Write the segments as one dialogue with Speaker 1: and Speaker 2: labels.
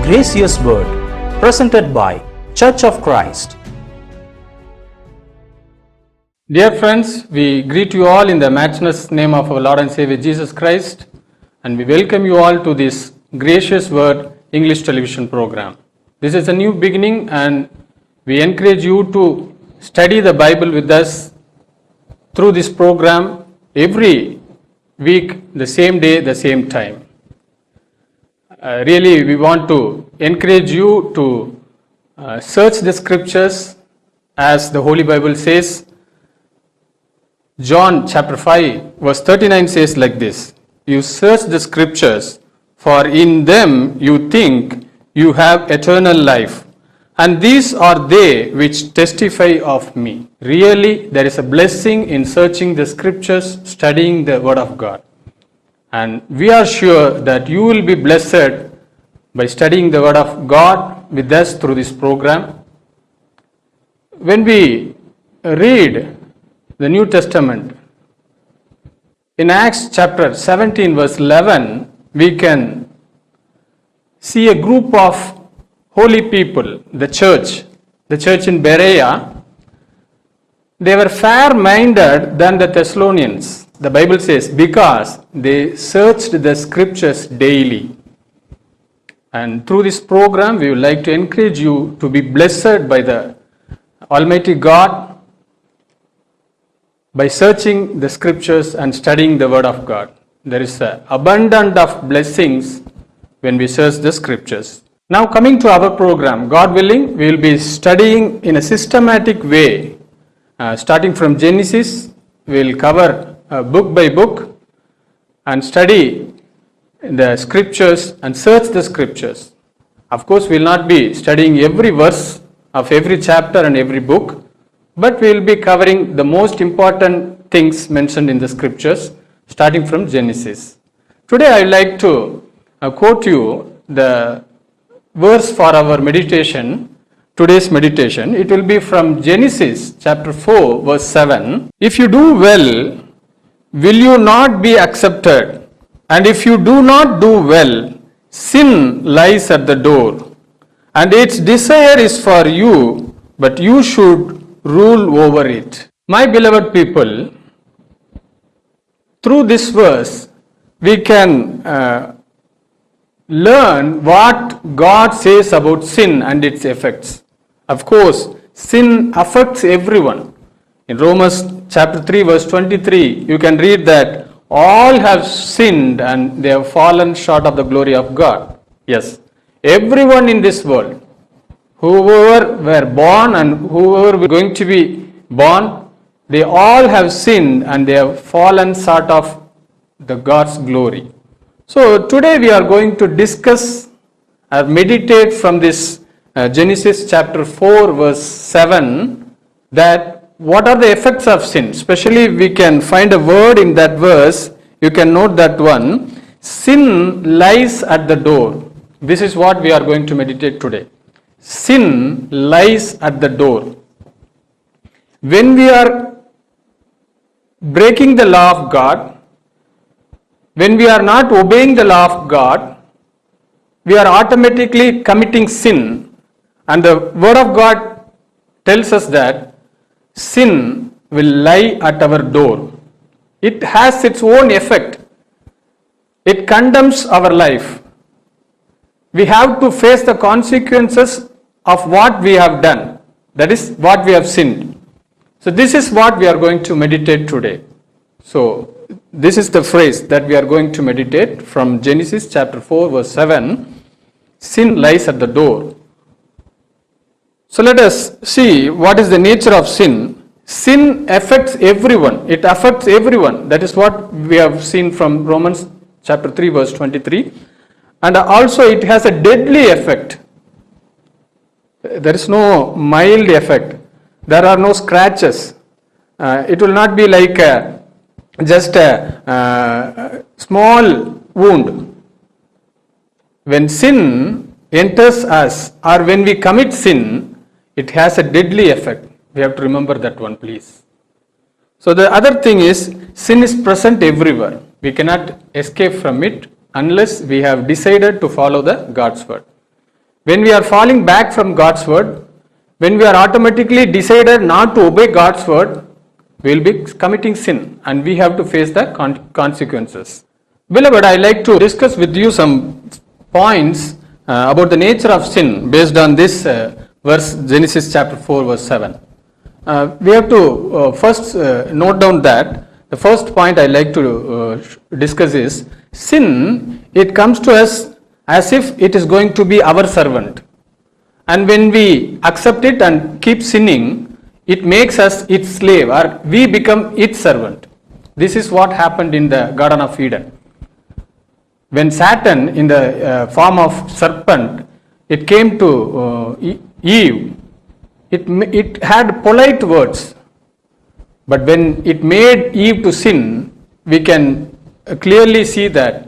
Speaker 1: Gracious Word, presented by Church of Christ.
Speaker 2: Dear friends, we greet you all in the matchless name of our Lord and Savior Jesus Christ, and we welcome you all to this Gracious Word English television program. This is a new beginning, and we encourage you to study the Bible with us through this program every week, the same day, the same time. Really, we want to encourage you to search the scriptures as the Holy Bible says. John chapter 5 verse 39 says like this: You search the scriptures, for in them you think you have eternal life, and these are they which testify of me. Really, there is a blessing in searching the scriptures, studying the Word of God. And we are sure that you will be blessed by studying the Word of God with us through this program. When we read the New Testament, in Acts chapter 17 verse 11, we can see a group of holy people, the church in Berea. They were fair-minded than the Thessalonians. The Bible says, because they searched the scriptures daily. And through this program, we would like to encourage you to be blessed by the Almighty God by searching the scriptures and studying the Word of God. There is an abundance of blessings when we search the scriptures. Now coming to our program, God willing, we will be studying in a systematic way. Starting from Genesis, we will cover book by book and study the scriptures and search the scriptures. Of course, we will not be studying every verse of every chapter and every book, but we will be covering the most important things mentioned in the scriptures, starting from Genesis. Today I would like to quote you the verse for our meditation, today's meditation. It will be from Genesis chapter 4 verse 7. If you do well, will you not be accepted? And if you do not do well, sin lies at the door, and its desire is for you, but you should rule over it. My beloved people, through this verse, we can learn what God says about sin and its effects. Of course, sin affects everyone. In Romans chapter 3 verse 23, you can read that all have sinned and they have fallen short of the glory of God. Yes, everyone in this world, whoever were born and whoever were going to be born, they all have sinned and they have fallen short of the God's glory. So today we are going to discuss or meditate from this Genesis chapter 4 verse 7, that what are the effects of sin. Especially we can find a word in that verse. You can note that one. Sin lies at the door. This is what we are going to meditate today. Sin lies at the door. When we are breaking the law of God, when we are not obeying the law of God, we are automatically committing sin. And the Word of God tells us that sin will lie at our door. It has its own effect. It condemns our life. We have to face the consequences of what we have done. That is what we have sinned. So this is what we are going to meditate today. So this is the phrase that we are going to meditate from Genesis chapter 4 verse 7. Sin lies at the door. So let us see what is the nature of sin. Sin affects everyone. It affects everyone. That is what we have seen from Romans chapter 3 verse 23. And also it has a deadly effect. There is no mild effect. There are no scratches. It will not be like just a small wound. When sin enters us, or when we commit sin, it has a deadly effect. We have to remember that one, please. So the other thing is, sin is present everywhere. We cannot escape from it unless we have decided to follow the God's word. When we are falling back from God's word, when we are automatically decided not to obey God's word, we will be committing sin and we have to face the consequences. Beloved, I like to discuss with you some points about the nature of sin based on this verse, Genesis chapter 4 verse 7. We have to first note down that the first point I like to discuss is sin. It comes to us as if it is going to be our servant, and when we accept it and keep sinning, it makes us its slave, or we become its servant. This is what happened in the Garden of Eden. When Satan, in the form of serpent, it came to Eve, it had polite words, but when it made Eve to sin, we can clearly see that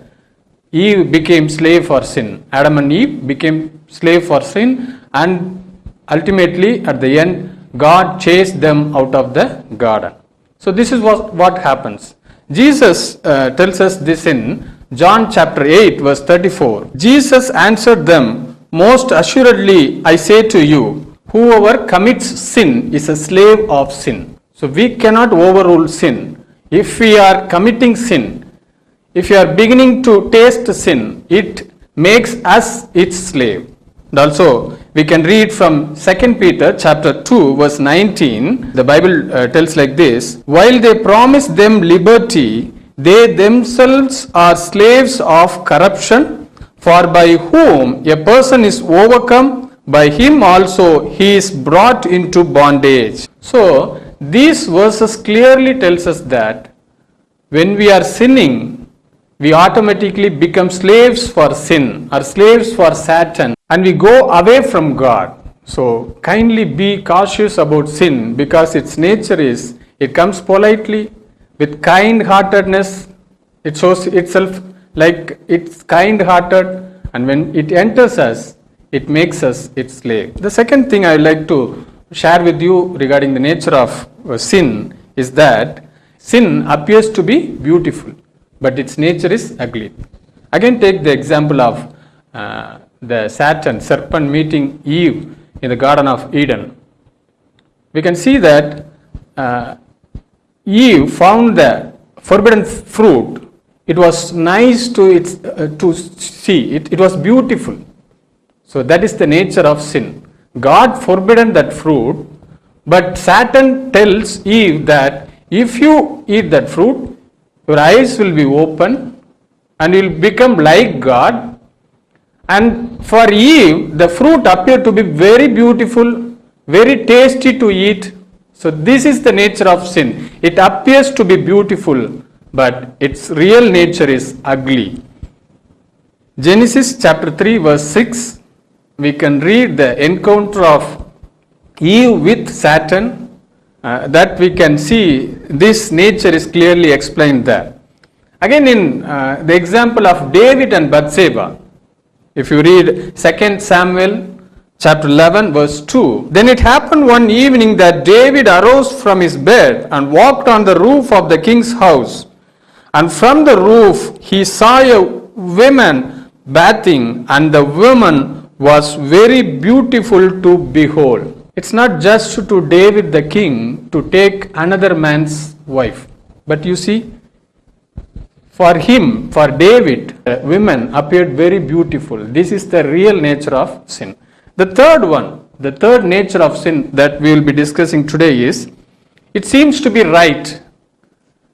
Speaker 2: Eve became slave for sin. Adam and Eve became slave for sin, and ultimately at the end God chased them out of the garden. So this is what happens. Jesus tells us this in John chapter 8 verse 34. Jesus answered them, "Most assuredly I say to you, whoever commits sin is a slave of sin." So we cannot overrule sin. If we are committing sin, if you are beginning to taste sin, it makes us its slave. And also we can read from 2 Peter chapter 2 verse 19. The Bible tells like this: "While they promise them liberty, they themselves are slaves of corruption, for by whom a person is overcome, by him also he is brought into bondage." So these verses clearly tells us that when we are sinning, we automatically become slaves for sin or slaves for Satan, and we go away from God. So kindly be cautious about sin, because its nature is, it comes politely with kind-heartedness. It shows itself like it's kind-hearted, and when it enters us, it makes us its slave. The second thing I would like to share with you regarding the nature of sin is that sin appears to be beautiful, but its nature is ugly. Again, take the example of the serpent meeting Eve in the Garden of Eden. We can see that Eve found the forbidden fruit. It was nice to see. It was beautiful. So that is the nature of sin. God forbidden that fruit, but Satan tells Eve that if you eat that fruit, your eyes will be open and you will become like God. And for Eve, the fruit appeared to be very beautiful, very tasty to eat. So this is the nature of sin. It appears to be beautiful, but its real nature is ugly. Genesis chapter 3 verse 6, we can read the encounter of Eve with Satan. That we can see this nature is clearly explained there. Again, in the example of David and Bathsheba, if you read 2 Samuel chapter 11 verse 2, "Then it happened one evening that David arose from his bed and walked on the roof of the king's house. And from the roof he saw a woman bathing, and the woman was very beautiful to behold." It's not just to David the king to take another man's wife, but you see, for him, for David, women appeared very beautiful. This is the real nature of sin. The third nature of sin that we will be discussing today is, it seems to be right.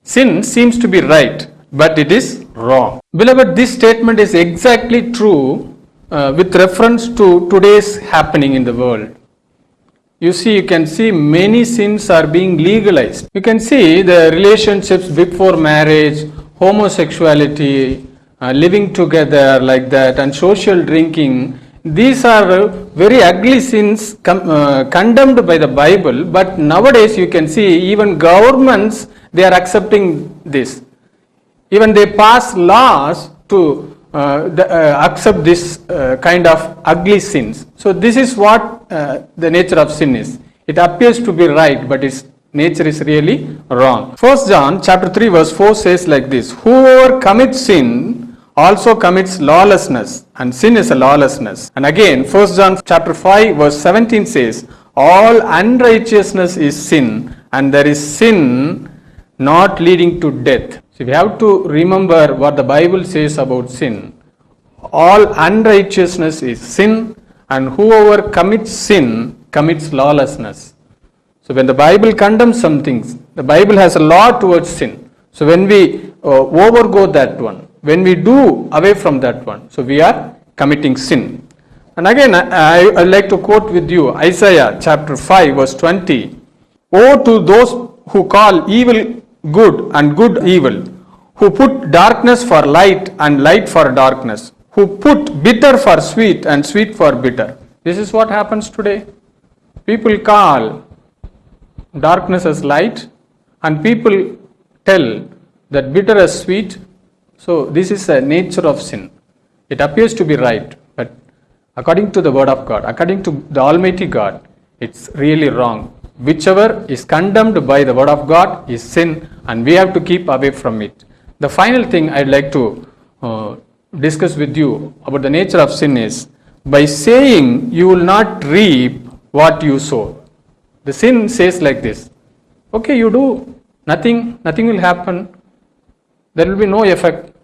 Speaker 2: Sin seems to be right, but it is wrong. Beloved, this statement is exactly true with reference to today's happening in the world. You see, you can see many sins are being legalized. You can see the relationships before marriage, homosexuality, living together like that, and social drinking. These are very ugly sins condemned by the Bible, but nowadays you can see even governments, they are accepting this. Even they pass laws to accept this kind of ugly sins. So this is what the nature of sin is. It appears to be right, but its nature is really wrong. 1 John chapter 3 verse 4 says like this: "Whoever commits sin also commits lawlessness, and sin is a lawlessness. And again, 1 John chapter 5 verse 17 says, all unrighteousness is sin, and there is sin not leading to death. So we have to remember what the Bible says about sin. All unrighteousness is sin, and whoever commits sin commits lawlessness. So when the Bible condemns some things, the Bible has a law towards sin. So when we overgo that one, when we do away from that one, so we are committing sin. And again, I like to quote with you Isaiah chapter 5 verse 20. Woe to those who call evil good and good evil, who put darkness for light and light for darkness, who put bitter for sweet and sweet for bitter. This is what happens today. People call darkness as light, and people tell that bitter as sweet. So this is the nature of sin. It appears to be right, but according to the word of God, according to the Almighty God, it's really wrong. Whichever is condemned by the word of God is sin, and we have to keep away from it. The final thing I'd like to discuss with you about the nature of sin is, by saying you will not reap what you sow. The sin says like this, okay, you do nothing will happen, there will be no effect,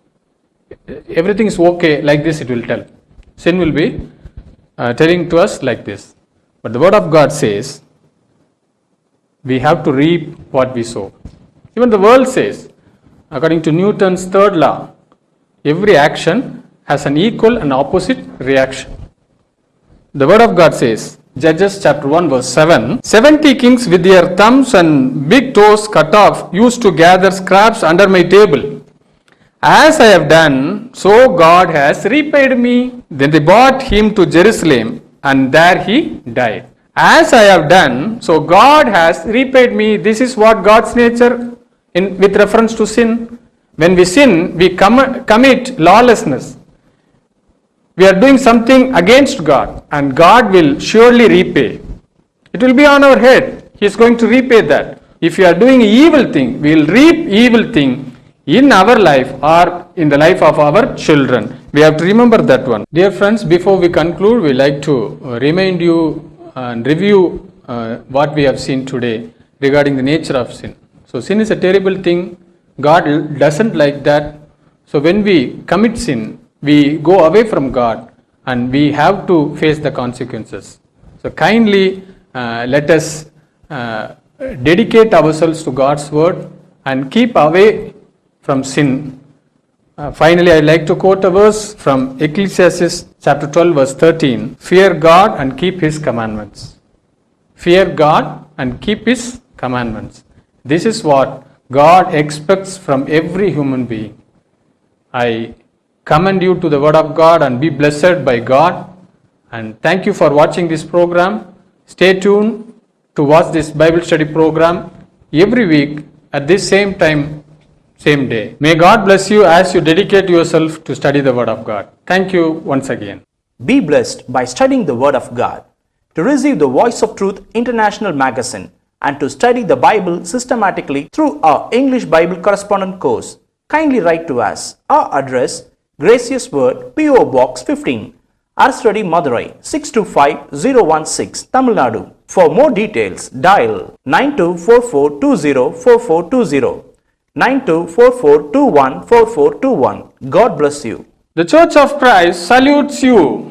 Speaker 2: everything is okay, like this it will tell. Sin will be telling to us like this. But the word of God says, we have to reap what we sow. Even the world says, according to Newton's third law, every action has an equal and opposite reaction. The word of God says, Judges chapter 1 verse 7, 70 kings with their thumbs and big toes cut off used to gather scraps under my table. As I have done, so God has repaid me. Then they brought him to Jerusalem, and there he died. As I have done, so God has repaid me. This is what God's nature with reference to sin. When we sin, we commit lawlessness. We are doing something against God, and God will surely repay. It will be on our head. He is going to repay that. If you are doing evil thing, we will reap evil thing in our life or in the life of our children. We have to remember that one. Dear friends, before we conclude, we like to remind you and review what we have seen today regarding the nature of sin. So sin is a terrible thing. God doesn't like that. So when we commit sin, we go away from God and we have to face the consequences. So kindly let us dedicate ourselves to God's word and keep away from sin. Finally, I'd like to quote a verse from Ecclesiastes chapter 12 verse 13. Fear God and keep his commandments. Fear God and keep his commandments. This is what God expects from every human being. I commend you to the word of God and be blessed by God. And thank you for watching this program. Stay tuned to watch this Bible study program every week at this same time, same day. May God bless you as you dedicate yourself to study the word of God. Thank you once again.
Speaker 1: Be blessed by studying the Word of God. To receive the Voice of Truth International Magazine and to study the Bible systematically through our English Bible Correspondent course, kindly write to us. Our address, Gracious Word, P.O. Box 15, Arstadi, Madurai 625016, Tamil Nadu. For more details, dial 9244204420, 9244214421. God bless you.
Speaker 2: The Church of Christ salutes you.